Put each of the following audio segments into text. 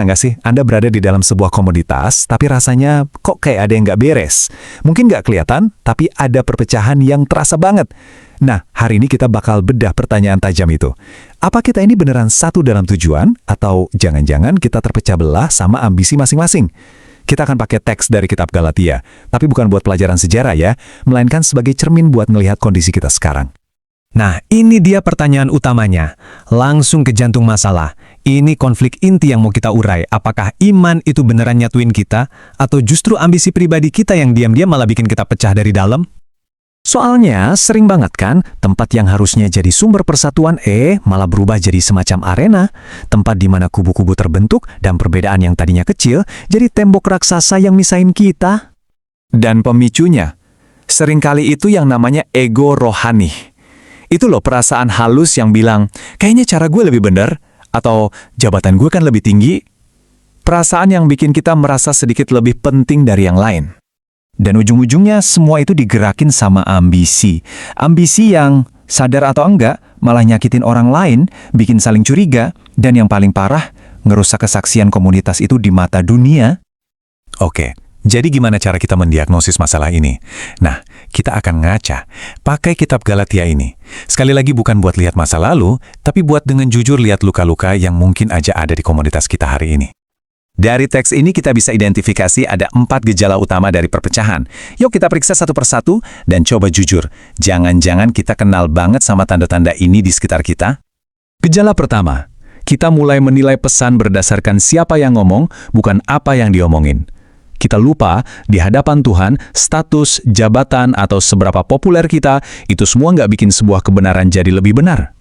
nggak sih Anda berada di dalam sebuah komoditas, tapi rasanya kok kayak ada yang nggak beres? Mungkin nggak kelihatan, tapi ada perpecahan yang terasa banget. Nah, hari ini kita bakal bedah pertanyaan tajam itu. Apa kita ini beneran satu dalam tujuan, atau jangan-jangan kita terpecah belah sama ambisi masing-masing? Kita akan pakai teks dari kitab Galatia, tapi bukan buat pelajaran sejarah ya, melainkan sebagai cermin buat melihat kondisi kita sekarang. Nah, ini dia pertanyaan utamanya. Langsung ke jantung masalah. Ini konflik inti yang mau kita urai. Apakah iman itu beneran nyatuin kita, atau justru ambisi pribadi kita yang diam-diam malah bikin kita pecah dari dalam? Soalnya sering banget kan, tempat yang harusnya jadi sumber persatuan malah berubah jadi semacam arena, tempat di mana kubu-kubu terbentuk dan perbedaan yang tadinya kecil jadi tembok raksasa yang misahin kita. Dan pemicunya, seringkali itu yang namanya ego rohani. Itu loh perasaan halus yang bilang, kayaknya cara gue lebih benar, atau jabatan gue kan lebih tinggi. Perasaan yang bikin kita merasa sedikit lebih penting dari yang lain. Dan ujung-ujungnya semua itu digerakin sama ambisi. Ambisi yang, sadar atau enggak, malah nyakitin orang lain, bikin saling curiga, dan yang paling parah, ngerusak kesaksian komunitas itu di mata dunia. Oke. Jadi gimana cara kita mendiagnosis masalah ini? Nah, kita akan ngaca, pakai kitab Galatia ini. Sekali lagi bukan buat lihat masa lalu, tapi buat dengan jujur lihat luka-luka yang mungkin aja ada di komunitas kita hari ini. Dari teks ini kita bisa identifikasi ada 4 gejala utama dari perpecahan. Yuk kita periksa satu persatu dan coba jujur. Jangan-jangan kita kenal banget sama tanda-tanda ini di sekitar kita? Gejala pertama, kita mulai menilai pesan berdasarkan siapa yang ngomong, bukan apa yang diomongin. Kita lupa, di hadapan Tuhan, status, jabatan, atau seberapa populer kita, itu semua nggak bikin sebuah kebenaran jadi lebih benar.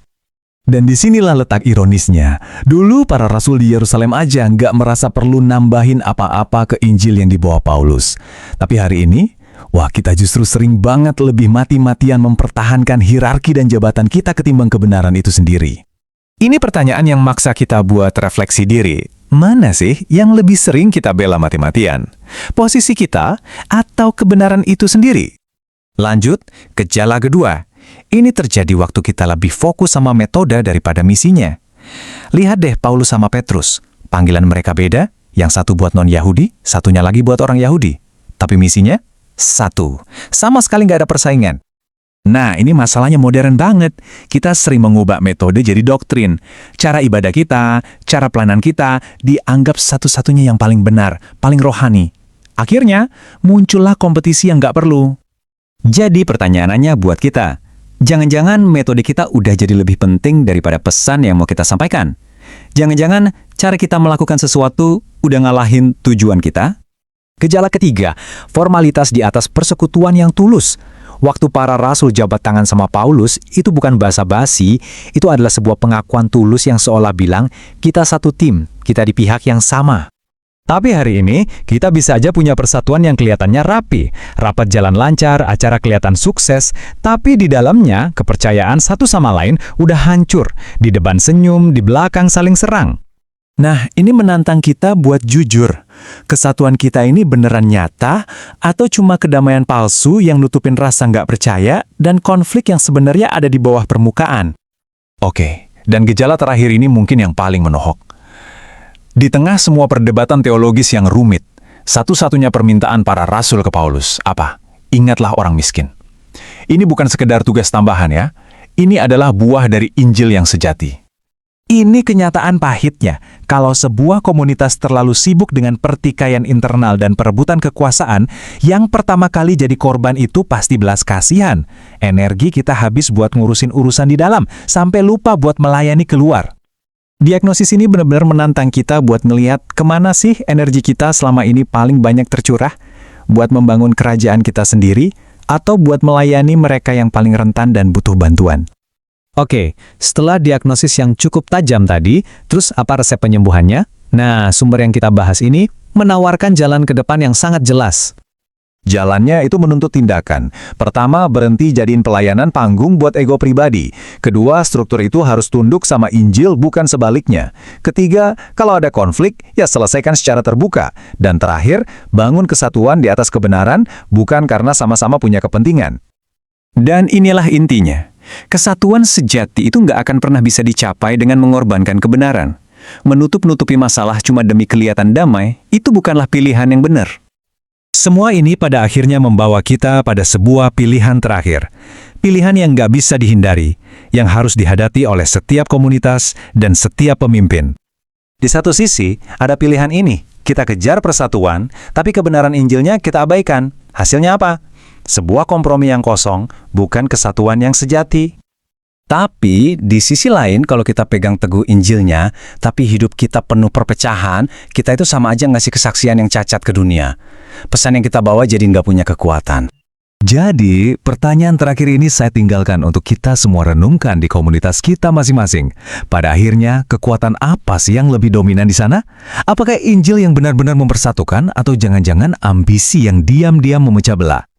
Dan disinilah letak ironisnya. Dulu para rasul di Yerusalem aja nggak merasa perlu nambahin apa-apa ke Injil yang dibawa Paulus. Tapi hari ini, wah kita justru sering banget lebih mati-matian mempertahankan hierarki dan jabatan kita ketimbang kebenaran itu sendiri. Ini pertanyaan yang maksa kita buat refleksi diri. Mana sih yang lebih sering kita bela mati-matian? Posisi kita atau kebenaran itu sendiri? Lanjut, gejala kedua. Ini terjadi waktu kita lebih fokus sama metode daripada misinya. Lihat deh Paulus sama Petrus. Panggilan mereka beda, yang satu buat non-Yahudi, satunya lagi buat orang Yahudi. Tapi misinya? Satu. Sama sekali nggak ada persaingan. Nah, ini masalahnya modern banget. Kita sering mengubah metode jadi doktrin. Cara ibadah kita, cara pelayanan kita, dianggap satu-satunya yang paling benar, paling rohani. Akhirnya, muncullah kompetisi yang nggak perlu. Jadi pertanyaannya buat kita, jangan-jangan metode kita udah jadi lebih penting daripada pesan yang mau kita sampaikan? Jangan-jangan cara kita melakukan sesuatu udah ngalahin tujuan kita? Gejala ketiga, formalitas di atas persekutuan yang tulus. Waktu para rasul jabat tangan sama Paulus, itu bukan basa-basi, itu adalah sebuah pengakuan tulus yang seolah bilang, kita satu tim, kita di pihak yang sama. Tapi hari ini, kita bisa aja punya persatuan yang kelihatannya rapi, rapat jalan lancar, acara kelihatan sukses, tapi di dalamnya, kepercayaan satu sama lain udah hancur, di depan senyum, di belakang saling serang. Nah, ini menantang kita buat jujur. Kesatuan kita ini beneran nyata atau cuma kedamaian palsu yang nutupin rasa nggak percaya dan konflik yang sebenarnya ada di bawah permukaan? Oke, dan gejala terakhir ini mungkin yang paling menohok. Di tengah semua perdebatan teologis yang rumit, satu-satunya permintaan para rasul ke Paulus, apa? Ingatlah orang miskin. Ini bukan sekedar tugas tambahan ya. Ini adalah buah dari Injil yang sejati. Ini kenyataan pahitnya, kalau sebuah komunitas terlalu sibuk dengan pertikaian internal dan perebutan kekuasaan, yang pertama kali jadi korban itu pasti belas kasihan. Energi kita habis buat ngurusin urusan di dalam, sampai lupa buat melayani keluar. Diagnosis ini benar-benar menantang kita buat ngelihat kemana sih energi kita selama ini paling banyak tercurah, buat membangun kerajaan kita sendiri, atau buat melayani mereka yang paling rentan dan butuh bantuan. Oke, setelah diagnosis yang cukup tajam tadi, terus apa resep penyembuhannya? Nah, sumber yang kita bahas ini menawarkan jalan ke depan yang sangat jelas. Jalannya itu menuntut tindakan. Pertama, berhenti jadiin pelayanan panggung buat ego pribadi. Kedua, struktur itu harus tunduk sama Injil, bukan sebaliknya. Ketiga, kalau ada konflik, ya selesaikan secara terbuka. Dan terakhir, bangun kesatuan di atas kebenaran, bukan karena sama-sama punya kepentingan. Dan inilah intinya. Kesatuan sejati itu nggak akan pernah bisa dicapai dengan mengorbankan kebenaran. Menutup-nutupi masalah cuma demi kelihatan damai, itu bukanlah pilihan yang benar. Semua ini pada akhirnya membawa kita pada sebuah pilihan terakhir. Pilihan yang nggak bisa dihindari, yang harus dihadapi oleh setiap komunitas dan setiap pemimpin. Di satu sisi, ada pilihan ini. Kita kejar persatuan, tapi kebenaran Injilnya kita abaikan. Hasilnya apa? Sebuah kompromi yang kosong, bukan kesatuan yang sejati. Tapi, di sisi lain, kalau kita pegang teguh Injilnya, tapi hidup kita penuh perpecahan, kita itu sama aja ngasih kesaksian yang cacat ke dunia. Pesan yang kita bawa jadi nggak punya kekuatan. Jadi, pertanyaan terakhir ini saya tinggalkan untuk kita semua renungkan di komunitas kita masing-masing. Pada akhirnya, kekuatan apa sih yang lebih dominan di sana? Apakah Injil yang benar-benar mempersatukan atau jangan-jangan ambisi yang diam-diam memecah belah?